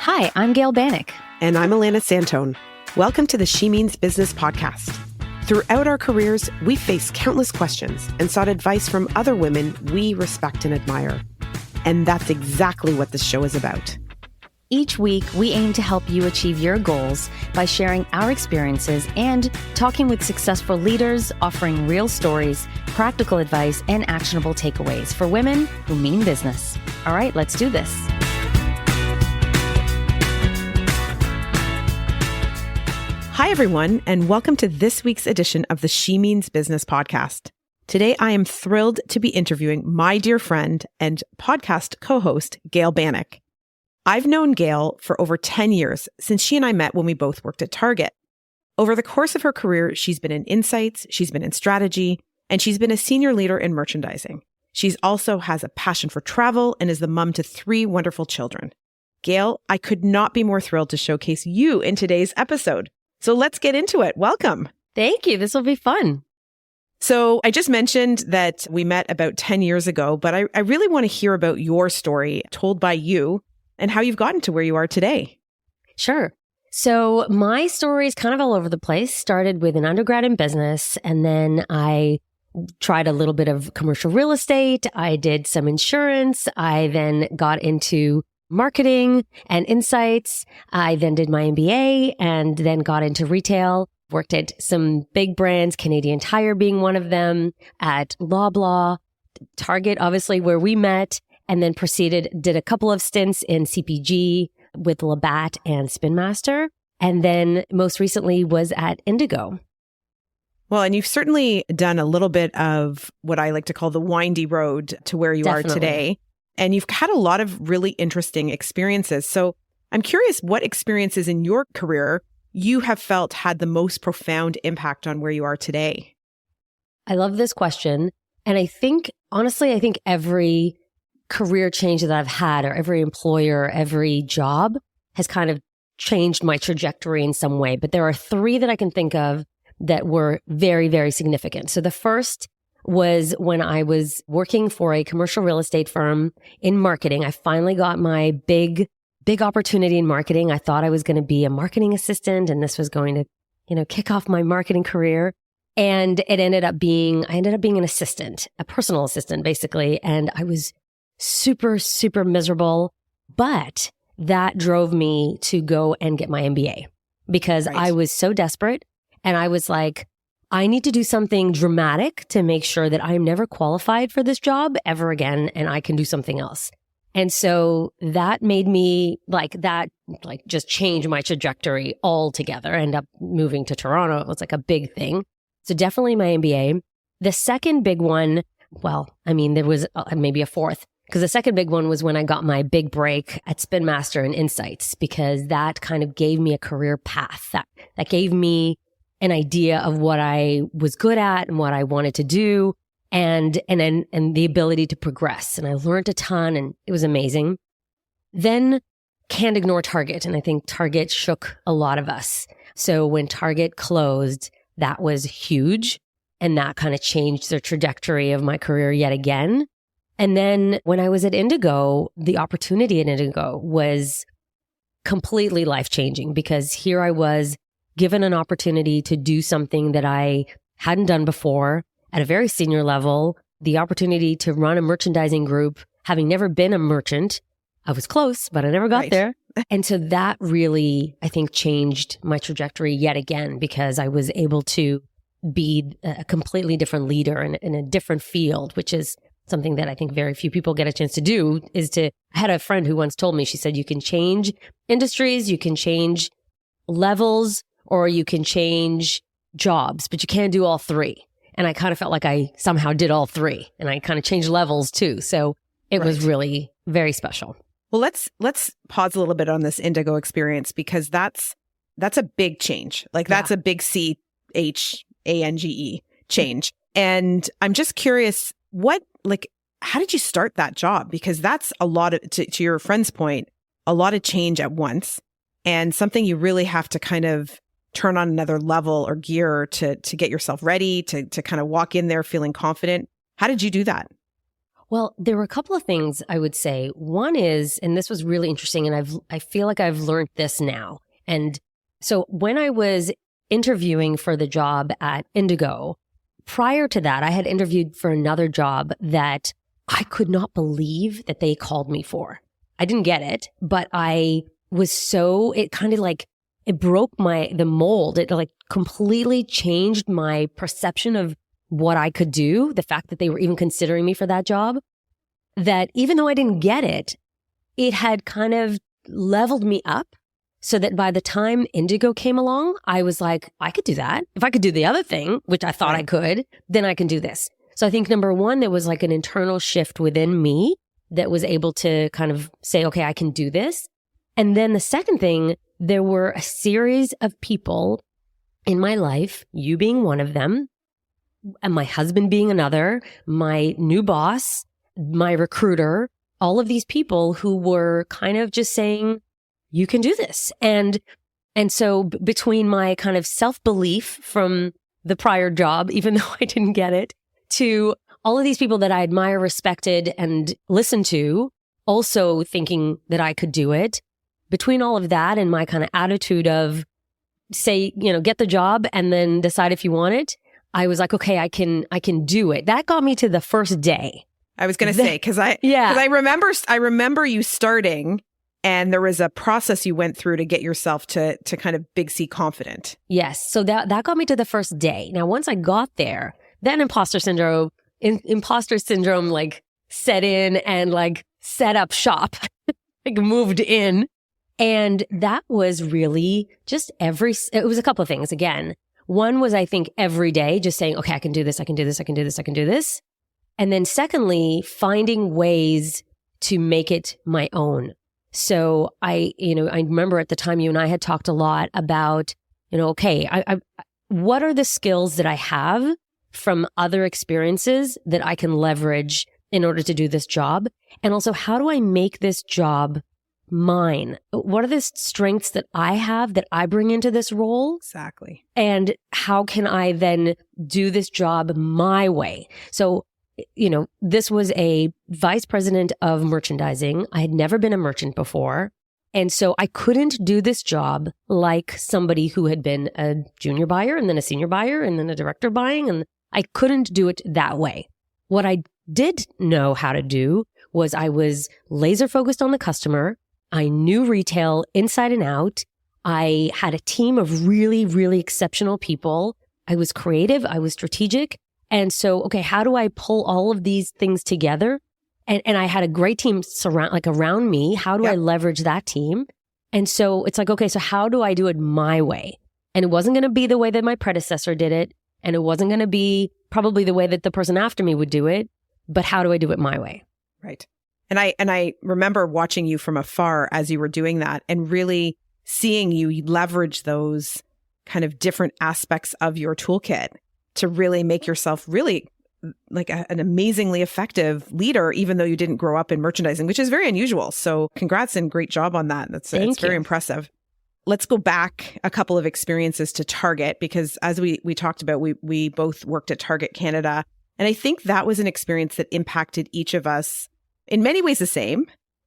Hi, I'm Gail Banack. And I'm Alana Santone. Welcome to the She Means Business podcast. Throughout our careers, we faced countless questions and sought advice from other women we respect and admire. And that's exactly what this show is about. Each week, we aim to help you achieve your goals by sharing our experiences and talking with successful leaders, offering real stories, practical advice, and actionable takeaways for women who mean business. All right, let's do this. Hi, everyone, and welcome to this week's edition of the She Means Business podcast. Today, I am thrilled to be interviewing my dear friend and podcast co-host, Gail Banack. I've known Gail for over 10 years since she and I met when we both worked at Target. Over the course of her career, she's been in insights, she's been in strategy, and she's been a senior leader in merchandising. She's also has a passion for travel and is the mom to 3 wonderful children. Gail, I could not be more thrilled to showcase you in today's episode. So let's get into it. Welcome. Thank you. This will be fun. So I just mentioned that we met about 10 years ago, but I really want to hear about your story told by you and how you've gotten to where you are today. Sure. So my story is kind of all over the place. Started with an undergrad in business, and then I tried a little bit of commercial real estate. I did some insurance. I then got into marketing and insights. I then did my MBA and then got into retail. Worked at some big brands, Canadian Tire being one of them, at Loblaw, Target, obviously, where we met. And then did a couple of stints in CPG with Labatt and Spin Master. And then most recently was at Indigo. Well, and you've certainly done a little bit of what I like to call the windy road to where you are today. And you've had a lot of really interesting experiences. So I'm curious what experiences in your career you have felt had the most profound impact on where you are today. I love this question. And I think every career change that I've had, or every employer, every job has kind of changed my trajectory in some way. But there are 3 that I can think of that were very, very significant. So the first was when I was working for a commercial real estate firm in marketing. I finally got my big opportunity in marketing. I thought I was going to be a marketing assistant, and this was going to, kick off my marketing career. And I ended up being an assistant, a personal assistant, basically. And I was super, super miserable, but that drove me to go and get my MBA because I was so desperate. And I was like, I need to do something dramatic to make sure that I'm never qualified for this job ever again, and I can do something else. And so that made me just change my trajectory altogether. I ended up moving to Toronto. It was like a big thing. So definitely my MBA. The second big one, there was maybe a fourth. Because the second big one was when I got my big break at Spin Master and Insights, because that kind of gave me a career path. That gave me an idea of what I was good at and what I wanted to do, and the ability to progress. And I learned a ton, and it was amazing. Then can't ignore Target, and I think Target shook a lot of us. So when Target closed, that was huge, and that kind of changed the trajectory of my career yet again. And then when I was at Indigo, the opportunity at Indigo was completely life-changing, because here I was given an opportunity to do something that I hadn't done before at a very senior level, the opportunity to run a merchandising group, having never been a merchant. I was close, but I never got there. And so that really, I think, changed my trajectory yet again, because I was able to be a completely different leader in a different field, which is something that I think very few people get a chance to do. I had a friend who once told me, she said, you can change industries, you can change levels, or you can change jobs, but you can't do all 3. And I kind of felt like I somehow did all 3, and I kind of changed levels too. So it was really very special. Well, let's pause a little bit on this Indigo experience, because that's a big change. That's a big CHANGE change. And I'm just curious, how did you start that job? Because that's a lot of, to your friend's point, a lot of change at once, and something you really have to kind of turn on another level or gear to get yourself ready to kind of walk in there feeling confident. How did you do that? Well, there were a couple of things I would say. One is, and this was really interesting, and I feel like I've learned this now. And so when I was interviewing for the job at Indigo, prior to that, I had interviewed for another job that I could not believe that they called me for. I didn't get it, but I was it kind of like, it broke the mold. It like completely changed my perception of what I could do. The fact that they were even considering me for that job, that even though I didn't get it, it had kind of leveled me up so that by the time Indigo came along, I was like, I could do that. If I could do the other thing, which I thought I could, then I can do this. So I think number one, there was like an internal shift within me that was able to kind of say, okay, I can do this. And then the second thing, there were a series of people in my life, you being one of them, and my husband being another, my new boss, my recruiter, all of these people who were kind of just saying, you can do this. And so between my kind of self-belief from the prior job, even though I didn't get it, to all of these people that I admire, respected, and listened to, also thinking that I could do it, between all of that and my kind of attitude of say, get the job and then decide if you want it, I was like, okay, I can do it. That got me to the first day. I was going to say, because I remember you starting, and there was a process you went through to get yourself to kind of big C confident. Yes. So that got me to the first day. Now, once I got there, then imposter syndrome like set in and like set up shop, like moved in. And that was really just it was a couple of things. Again, one was, I think, every day just saying, okay, I can do this, I can do this, I can do this, I can do this. And then secondly, finding ways to make it my own. So I remember at the time you and I had talked a lot about, okay, what are the skills that I have from other experiences that I can leverage in order to do this job? And also, how do I make this job mine? What are the strengths that I have that I bring into this role? Exactly. And how can I then do this job my way? So, this was a vice president of merchandising. I had never been a merchant before. And so I couldn't do this job like somebody who had been a junior buyer and then a senior buyer and then a director buying. And I couldn't do it that way. What I did know how to do was I was laser focused on the customer. I knew retail inside and out. I had a team of really, really exceptional people. I was creative. I was strategic. And so, okay, how do I pull all of these things together? And I had a great team around me. How do I leverage that team? And so it's like, okay, so how do I do it my way? And it wasn't going to be the way that my predecessor did it. And it wasn't going to be probably the way that the person after me would do it. But how do I do it my way? Right. And I remember watching you from afar as you were doing that and really seeing you leverage those kind of different aspects of your toolkit to really make yourself really like an amazingly effective leader, even though you didn't grow up in merchandising, which is very unusual. So congrats and great job on that. It's very impressive. Let's go back a couple of experiences to Target, because as we talked about, we both worked at Target Canada. And I think that was an experience that impacted each of us in many ways the same,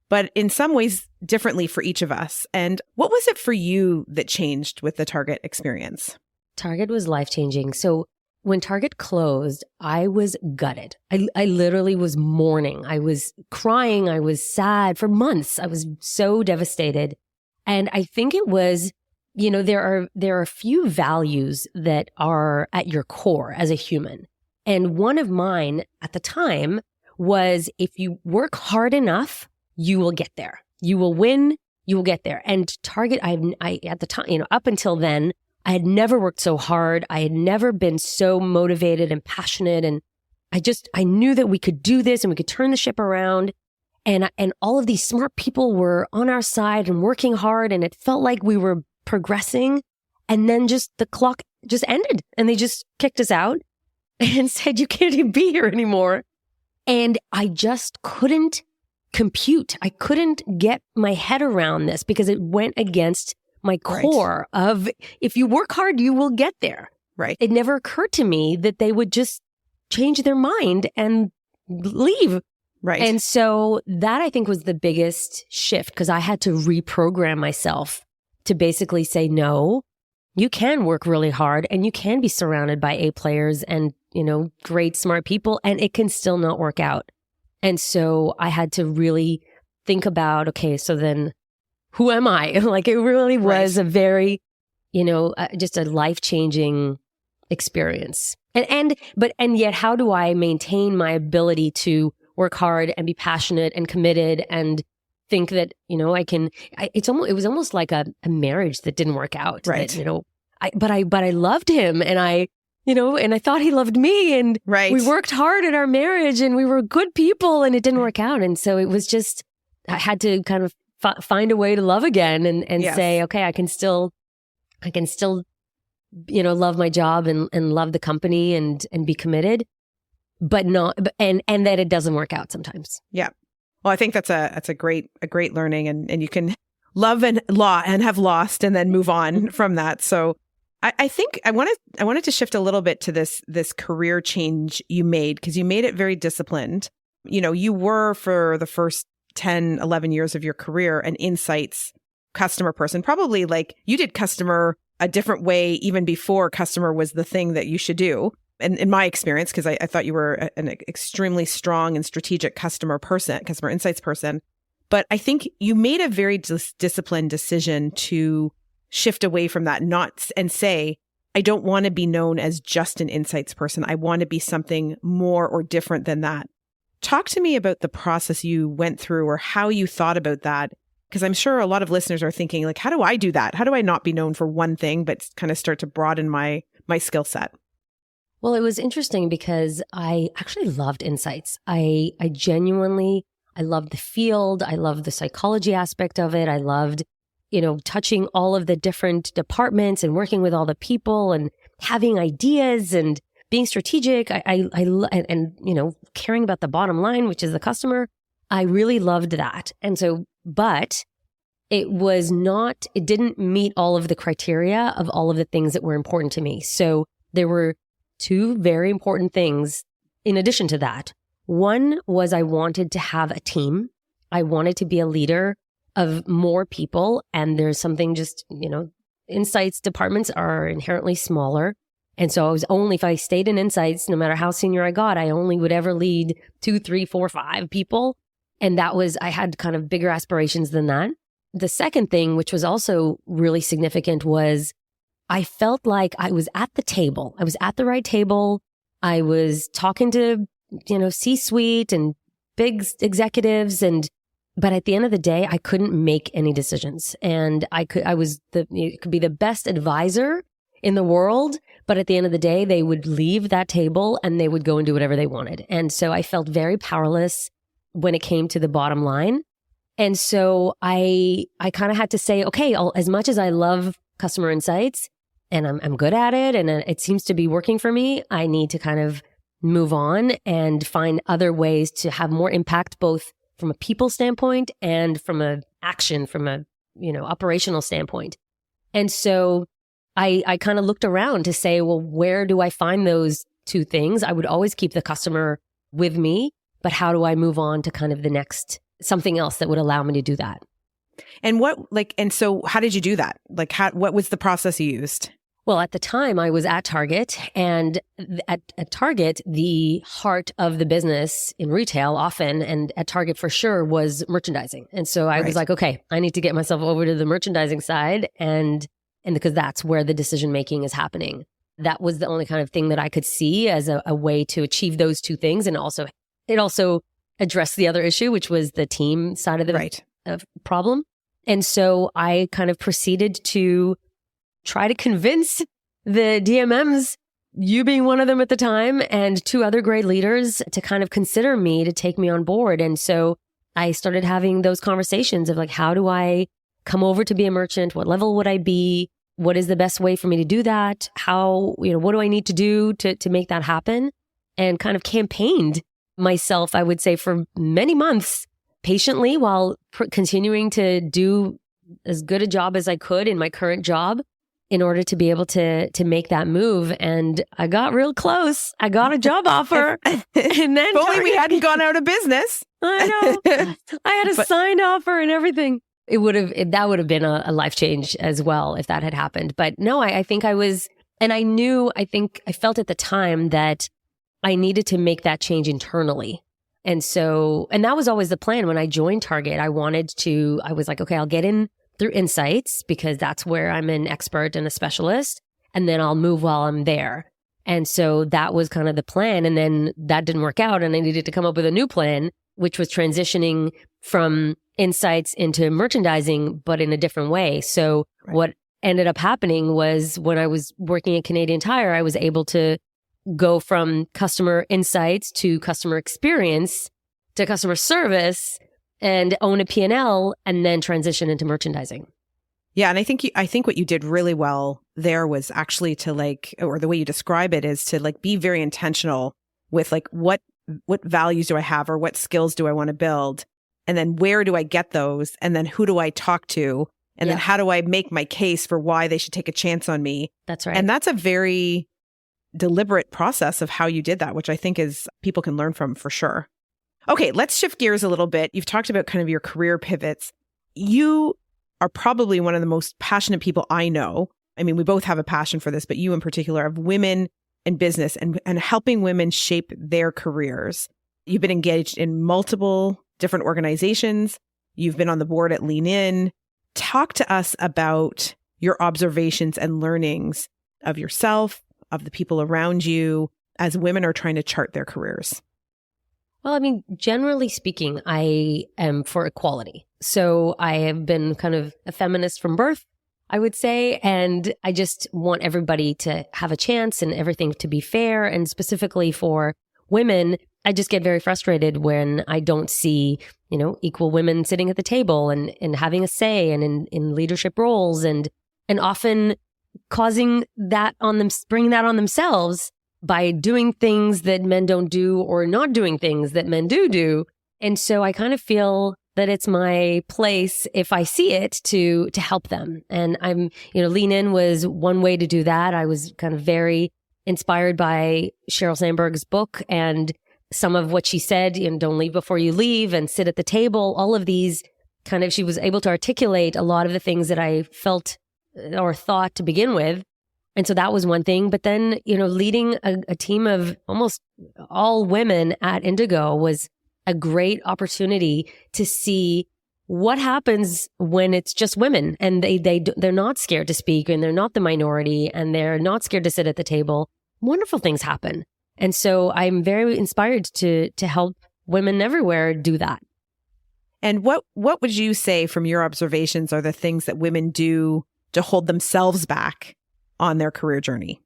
but in some ways differently for each of us. And what was it for you that changed with the Target experience? Target was life-changing. So when Target closed, I was gutted. I literally was mourning. I was crying. I was sad for months. I was so devastated. And I think it was, there are a few values that are at your core as a human. And one of mine at the time was, if you work hard enough, you will get there. You will win. You will get there. And Target, I at the time, up until then, I had never worked so hard. I had never been so motivated and passionate. And I knew that we could do this and we could turn the ship around. And all of these smart people were on our side and working hard. And it felt like we were progressing. And then just the clock just ended and they just kicked us out and said, you can't even be here anymore. And I just couldn't compute. I couldn't get my head around this because it went against my core of, if you work hard, you will get there. Right. It never occurred to me that they would just change their mind and leave. Right. And so that I think was the biggest shift because I had to reprogram myself to basically say, no, you can work really hard and you can be surrounded by A players and, great, smart people, and it can still not work out. And so I had to really think about, okay, so then who am I? Like it really was a very, just a life-changing experience. And yet how do I maintain my ability to work hard and be passionate and committed and think that, it was almost like a marriage that didn't work out. Right. That, but I loved him and and I thought he loved me and we worked hard at our marriage and we were good people and it didn't work out. And so it was just, I had to kind of find a way to love again and say, okay, I can still, love my job and love the company and be committed, but not, and that it doesn't work out sometimes. Yeah. Well, I think that's a great learning and you can love and have lost and then move on from that. So I think I wanted to shift a little bit to this career change you made because you made it very disciplined. You were for the first 10, 11 years of your career an insights customer person, probably like you did customer a different way even before customer was the thing that you should do. And in my experience, because I thought you were an extremely strong and strategic customer insights person. But I think you made a very disciplined decision to shift away from that and say, I don't want to be known as just an insights person. I want to be something more or different than that. Talk to me about the process you went through or how you thought about that. Because I'm sure a lot of listeners are thinking, like, how do I do that? How do I not be known for one thing, but kind of start to broaden my skill set? Well, it was interesting because I actually loved insights. I genuinely loved the field. I loved the psychology aspect of it. I loved, touching all of the different departments and working with all the people and having ideas and being strategic. And caring about the bottom line, which is the customer. I really loved that. And so, but it didn't meet all of the criteria of all of the things that were important to me. So there were two very important things in addition to that. One was I wanted to have a team. I wanted to be a leader of more people. And there's something just, insights departments are inherently smaller. And so if I stayed in insights, no matter how senior I got, I only would ever lead 2, 3, 4, 5 people. And I had kind of bigger aspirations than that. The second thing, which was also really significant, was I felt like I was at the table. I was at the right table. I was talking to, C-suite and big executives. But at the end of the day, I couldn't make any decisions. And it could be the best advisor in the world. But at the end of the day, they would leave that table and they would go and do whatever they wanted. And so I felt very powerless when it came to the bottom line. And so I kind of had to say, okay, as much as I love customer insights and I'm good at it and it seems to be working for me, I need to kind of move on and find other ways to have more impact, both from a people standpoint and from a operational standpoint. And so I kind of looked around to say, well, where do I find those two things? I would always keep the customer with me, but how do I move on to kind of the next something else that would allow me to do that? And so how did you do that? Like, what was the process you used? Well, at the time I was at Target, and at Target, the heart of the business in retail often, and at Target for sure, was merchandising. And so I was like, okay, I need to get myself over to the merchandising side and because that's where the decision-making is happening. That was the only kind of thing that I could see as a way to achieve those two things. And it also addressed the other issue, which was the team side of the problem. And so I kind of proceeded to try to convince the DMMs, you being one of them at the time, and two other great leaders to kind of consider me, to take me on board. And so I started having those conversations of like, how do I come over to be a merchant? What level would I be? What is the best way for me to do that? How, what do I need to do to make that happen? And kind of campaigned myself, I would say, for many months patiently while continuing to do as good a job as I could in my current job in order to be able to make that move. And I got real close. I got a job offer. And then if only we hadn't gone out of business. I know. I had to sign offer and everything. That would have been a life change as well if that had happened. But no, I think I was, and I felt at the time that I needed to make that change internally. And that was always the plan when I joined Target. I was like, okay, I'll get in through insights because that's where I'm an expert and a specialist. And then I'll move while I'm there. And so that was kind of the plan. And then that didn't work out. And I needed to come up with a new plan, which was transitioning from insights into merchandising, but in a different way. So what ended up happening was when I was working at Canadian Tire, I was able to go from customer insights to customer experience to customer service and own a P&L and then transition into merchandising. Yeah. And I think what you did really well there was actually to or the way you describe it is to be very intentional with what values do I have or what skills do I want to build? And then where do I get those? And then who do I talk to? And then how do I make my case for why they should take a chance on me? That's right. And that's a very deliberate process of how you did that, which I think is people can learn from for sure. Okay, let's shift gears a little bit. You've talked about kind of your career pivots. You are probably one of the most passionate people I know. I mean, we both have a passion for this, but you in particular of women in business and helping women shape their careers. You've been engaged in multiple different organizations. You've been on the board at Lean In. Talk to us about your observations and learnings of yourself, of the people around you as women are trying to chart their careers. Well, I mean, generally speaking, I am for equality. So I have been kind of a feminist from birth, I would say. And I just want everybody to have a chance and everything to be fair. And specifically for women, I just get very frustrated when I don't see, equal women sitting at the table and having a say and in leadership roles and often causing that on them, bringing that on themselves by doing things that men don't do or not doing things that men do. And so I kind of feel that it's my place, if I see it, to help them. And I'm, Lean In was one way to do that. I was kind of very inspired by Sheryl Sandberg's book and some of what she said, don't leave before you leave and sit at the table. All of these she was able to articulate a lot of the things that I felt or thought to begin with. And so that was one thing. But then, leading a team of almost all women at Indigo was a great opportunity to see what happens when it's just women and they're not scared to speak and they're not the minority and they're not scared to sit at the table. Wonderful things happen. And so I'm very inspired to help women everywhere do that. And what would you say from your observations are the things that women do to hold themselves back on their career journey?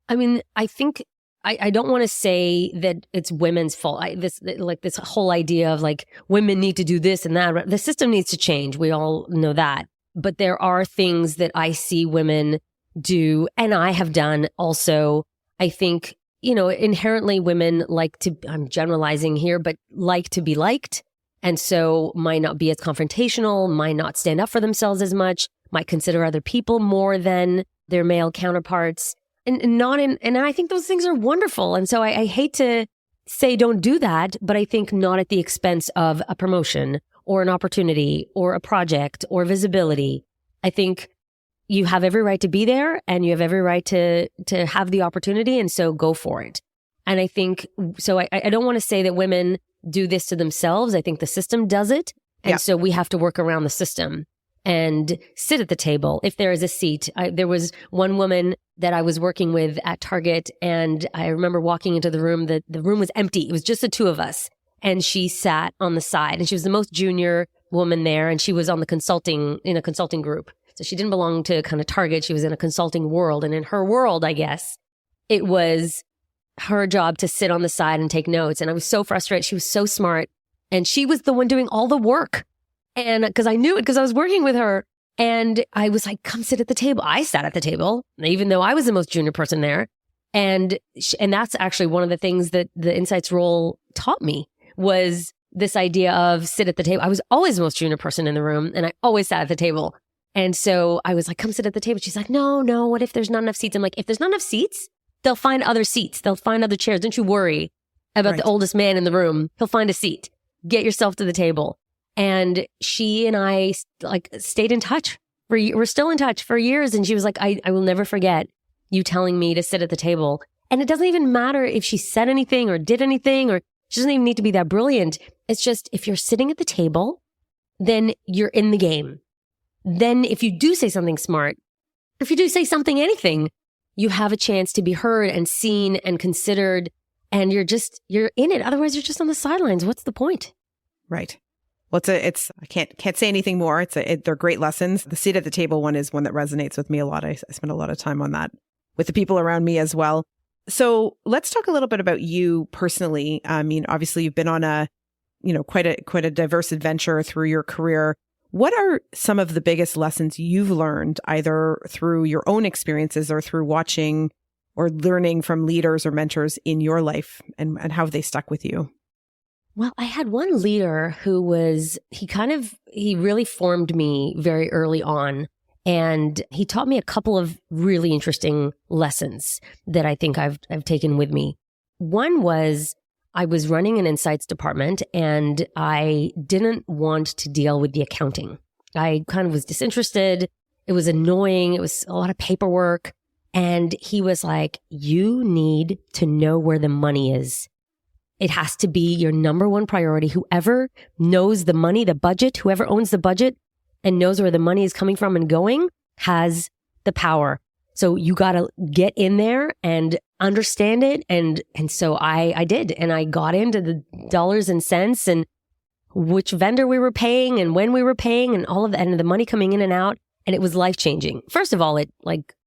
I mean, I think I don't want to say that it's women's fault. This whole idea of women need to do this and that. The system needs to change. We all know that. But there are things that I see women do and I have done also. I think, inherently women I'm generalizing here, but like to be liked. And so might not be as confrontational, might not stand up for themselves as much, might consider other people more than their male counterparts. And I think those things are wonderful. And so I hate to say don't do that, but I think not at the expense of a promotion or an opportunity or a project or visibility. I think you have every right to be there and you have every right to have the opportunity. And so go for it. And I think, so I don't want to say that women do this to themselves. I think the system does it. And so we have to work around the system and sit at the table if there is a seat. There was one woman that I was working with at Target, and I remember walking into the room. The room was empty. It was just the two of us. And she sat on the side, and she was the most junior woman there, and she was on in a consulting group. So she didn't belong to kind of Target. She was in a consulting world. And in her world, I guess, it was her job to sit on the side and take notes. And I was so frustrated. She was so smart. And she was the one doing all the work. And because I knew it, because I was working with her. And I was like, come sit at the table. I sat at the table, even though I was the most junior person there. And that's actually one of the things that the Insights role taught me was this idea of sit at the table. I was always the most junior person in the room, and I always sat at the table. And so I was like, come sit at the table. She's like, no, what if there's not enough seats? I'm like, if there's not enough seats, they'll find other seats. They'll find other chairs. Don't you worry about the oldest man in the room. He'll find a seat. get yourself to the table. And she and I stayed in touch. We're still in touch for years. And she was like, I will never forget you telling me to sit at the table. And it doesn't even matter if she said anything or did anything, or she doesn't even need to be that brilliant. It's just, if you're sitting at the table, then you're in the game. Then if you do say something smart, if you do say something, anything, you have a chance to be heard and seen and considered, and you're in it. Otherwise, you're just on the sidelines. What's the point? Right. Well, I can't say anything more. They're great lessons. The seat at the table one is one that resonates with me a lot. I spend a lot of time on that with the people around me as well. So let's talk a little bit about you personally. I mean, obviously you've been on quite a diverse adventure through your career. What are some of the biggest lessons you've learned, either through your own experiences or through watching or learning from leaders or mentors in your life, and how have they stuck with you? Well, I had one leader who he really formed me very early on. And he taught me a couple of really interesting lessons that I think I've taken with me. One was, I was running an insights department and I didn't want to deal with the accounting. I kind of was disinterested. It was annoying. It was a lot of paperwork. And he was like, you need to know where the money is. It has to be your number one priority. Whoever knows the money, the budget, whoever owns the budget and knows where the money is coming from and going has the power. So you got to get in there and understand it. And so I did. And I got into the dollars and cents and which vendor we were paying and when we were paying and all of that, and the money coming in and out. And it was life-changing. First of all, it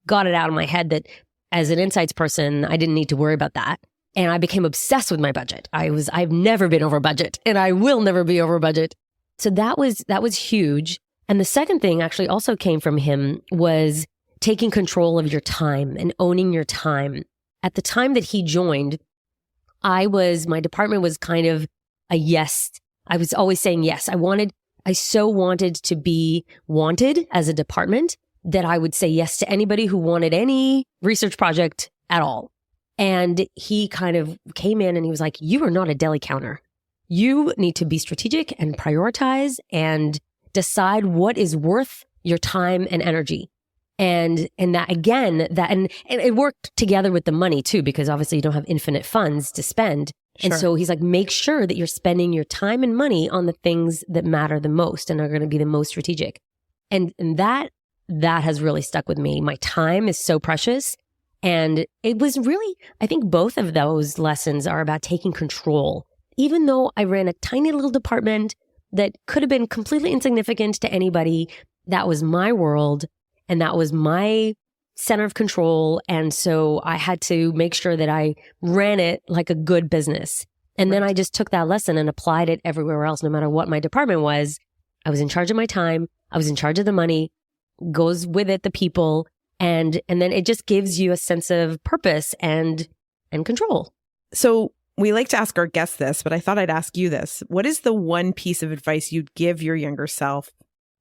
got it out of my head that as an insights person, I didn't need to worry about that. And I became obsessed with my budget. I've never been over budget, and I will never be over budget. So that was huge. And the second thing actually also came from him was taking control of your time and owning your time. At the time that he joined, my department was kind of a yes. I was always saying yes. I so wanted to be wanted as a department that I would say yes to anybody who wanted any research project at all. And he kind of came in and he was like, you are not a deli counter. You need to be strategic and prioritize and decide what is worth your time and energy. And it worked together with the money too, because obviously you don't have infinite funds to spend. Sure. And so he's like, make sure that you're spending your time and money on the things that matter the most and are going to be the most strategic. And that has really stuck with me. My time is so precious. And it was really, I think both of those lessons are about taking control. Even though I ran a tiny little department that could have been completely insignificant to anybody, that was my world and that was my center of control. And so I had to make sure that I ran it like a good business. And then I just took that lesson and applied it everywhere else, no matter what my department was. I was in charge of my time. I was in charge of the money. Goes with it the people. And then it just gives you a sense of purpose and control. So we like to ask our guests this, but I thought I'd ask you this. What is the one piece of advice you'd give your younger self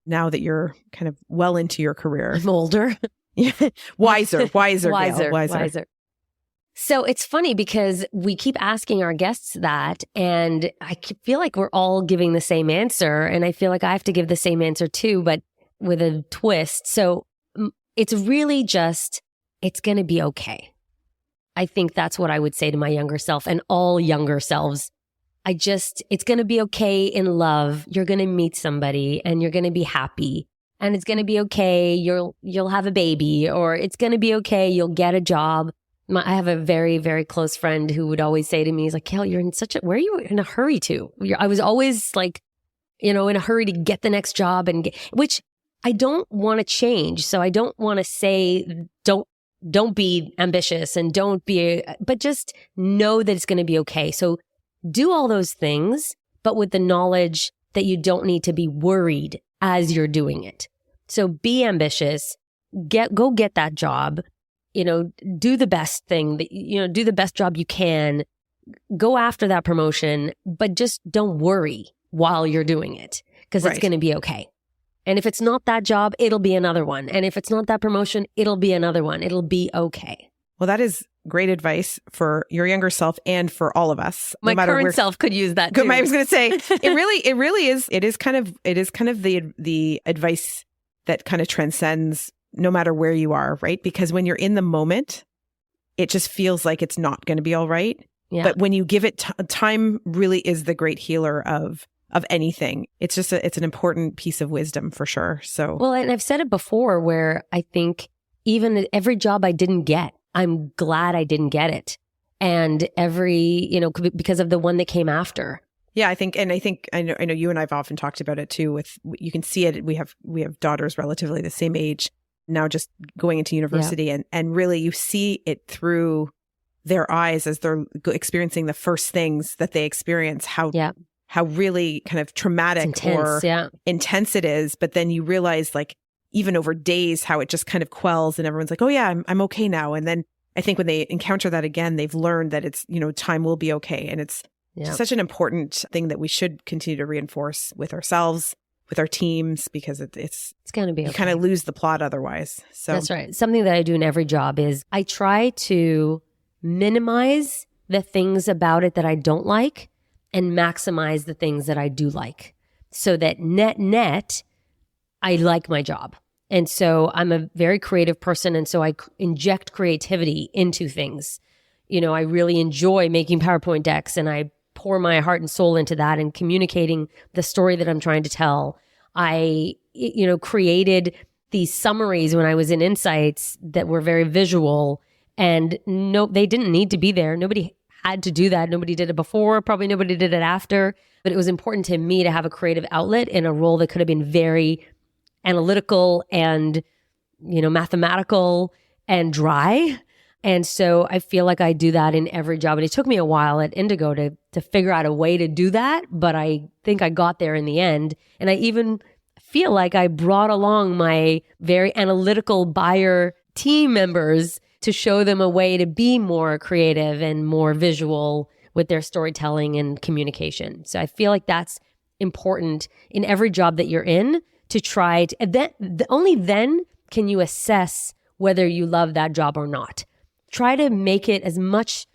now that you're kind of well into your career? I'm older. Wiser. So it's funny because we keep asking our guests that, and I feel like we're all giving the same answer. And I feel like I have to give the same answer too, but with a twist. So it's really just, it's going to be okay. I think that's what I would say to my younger self and all younger selves. It's going to be okay in love. You're going to meet somebody and you're going to be happy, and it's going to be okay. You'll have a baby, or it's going to be okay. You'll get a job. I have a very, very close friend who would always say to me, he's like, Gail, where are you in a hurry to? I was always like, in a hurry to get the next job which I don't want to change. So I don't want to say, don't be ambitious and but just know that it's going to be okay. So do all those things, but with the knowledge that you don't need to be worried as you're doing it. So be ambitious, go get that job, do the best thing do the best job you can, go after that promotion, but just don't worry while you're doing it, because it's going to be okay. And if it's not that job, it'll be another one. And if it's not that promotion, it'll be another one. It'll be okay. Well, that is great advice for your younger self and for all of us. My current self could use that too. I was going to say, it really is. It is kind of the advice that kind of transcends no matter where you are, right? Because when you're in the moment, it just feels like it's not going to be all right. Yeah. But when you give it time, really is the great healer of anything. It's just it's an important piece of wisdom for sure. So well, and I've said it before, where I think even every job I didn't get, I'm glad I didn't get it. And because of the one that came after. Yeah, I know you and I've often talked about it too. You can see it. We have daughters relatively the same age now, just going into university, and really you see it through their eyes as they're experiencing the first things that they experience. How really kind of traumatic intense it is. But then you realize, like, even over days, how it just kind of quells and everyone's like, oh yeah, I'm okay now. And then I think when they encounter that again, they've learned that it's, time will be okay. And it's such an important thing that we should continue to reinforce with ourselves, with our teams, because it's going to be, you kind of lose the plot otherwise. So that's right. Something that I do in every job is I try to minimize the things about it that I don't like and maximize the things that I do like, so that net, I like my job. And so I'm a very creative person. And so I inject creativity into things. I really enjoy making PowerPoint decks, and I pour my heart and soul into that and communicating the story that I'm trying to tell. I, created these summaries when I was in Insights that were very visual, and no, they didn't need to be there. Nobody had to do that. Nobody did it before. Probably nobody did it after. But it was important to me to have a creative outlet in a role that could have been very analytical and, mathematical and dry. And so I feel like I do that in every job. And it took me a while at Indigo to figure out a way to do that. But I think I got there in the end. And I even feel like I brought along my very analytical buyer team members to show them a way to be more creative and more visual with their storytelling and communication. So I feel like that's important in every job that you're in, to try to, only then can you assess whether you love that job or not. Try to make it as much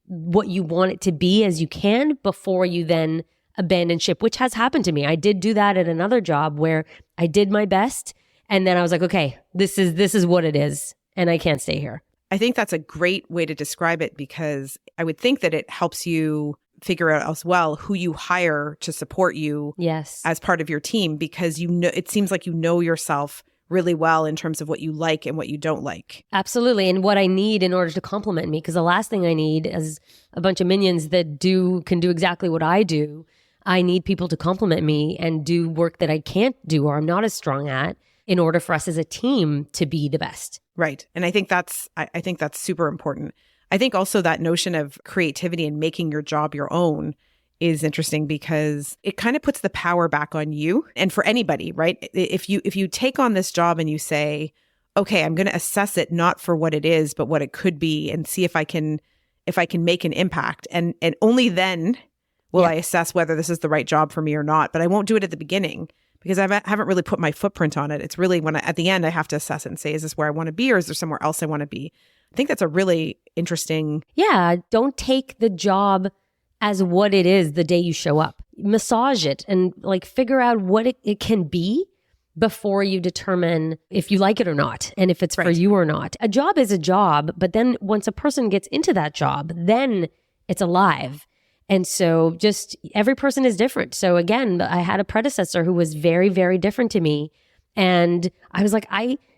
what you want it to be as you can before you then abandon ship, which has happened to me. I did do that at another job where I did my best, and then I was like, okay, this is what it is, and I can't stay here. I think that's a great way to describe it, because I would think that it helps you figure out as well who you hire to support you as part of your team, because it seems like yourself really well in terms of what you like and what you don't like. Absolutely. And what I need in order to complement me, because the last thing I need is a bunch of minions that can do exactly what I do. I need people to complement me and do work that I can't do or I'm not as strong at, in order for us as a team to be the best. Right. And I think that's super important. I think also that notion of creativity and making your job your own is interesting, because it kind of puts the power back on you. And for anybody, right? If you take on this job and you say, okay, I'm going to assess it not for what it is, but what it could be, and see if I can make an impact. And only then will I assess whether this is the right job for me or not. But I won't do it at the beginning, because I haven't really put my footprint on it. It's really when at the end, I have to assess it and say, is this where I want to be, or is there somewhere else I want to be? I think that's a really interesting. Yeah. Don't take the job as what it is the day you show up. Massage it and figure out what it can be before you determine if you like it or not, and if it's for you or not. A job is a job, but then once a person gets into that job, then it's alive. And so just every person is different. So again, I had a predecessor who was very, very different to me. And I was like,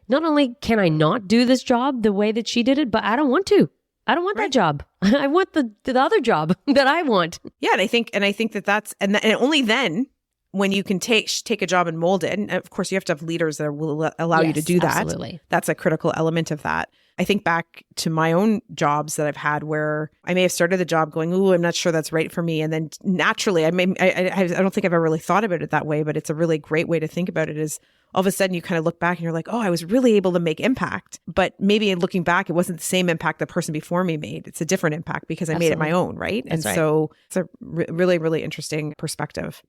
not only can I not do this job the way that she did it, but I don't want to. I don't want that job. I want the other job that I want. Yeah. And I think that's, and only then when you can take a job and mold it. And of course you have to have leaders that will allow you to do that. Absolutely. That's a critical element of that. I think back to my own jobs that I've had where I may have started the job going, ooh, I'm not sure that's right for me. And then naturally, I don't think I've ever really thought about it that way, but it's a really great way to think about it, is all of a sudden you kind of look back and you're like, oh, I was really able to make impact. But maybe looking back, it wasn't the same impact the person before me made. It's a different impact because I made it my own, right? That's and so it's a really, really interesting perspective.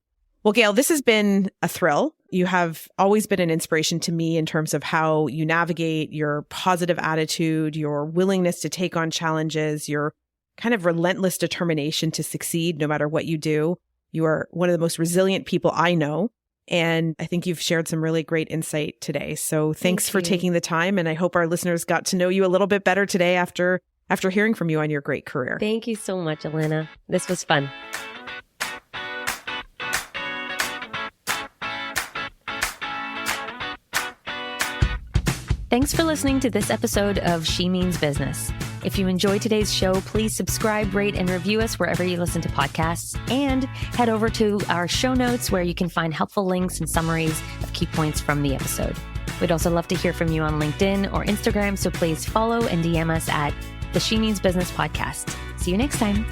Well, Gail, this has been a thrill. You have always been an inspiration to me in terms of how you navigate your positive attitude, your willingness to take on challenges, your kind of relentless determination to succeed no matter what you do. You are one of the most resilient people I know. And I think you've shared some really great insight today. So thanks for taking the time. And I hope our listeners got to know you a little bit better today after hearing from you on your great career. Thank you so much, Elena. This was fun. Thanks for listening to this episode of She Means Business. If you enjoyed today's show, please subscribe, rate, and review us wherever you listen to podcasts, and head over to our show notes where you can find helpful links and summaries of key points from the episode. We'd also love to hear from you on LinkedIn or Instagram, so please follow and DM us at the She Means Business podcast. See you next time.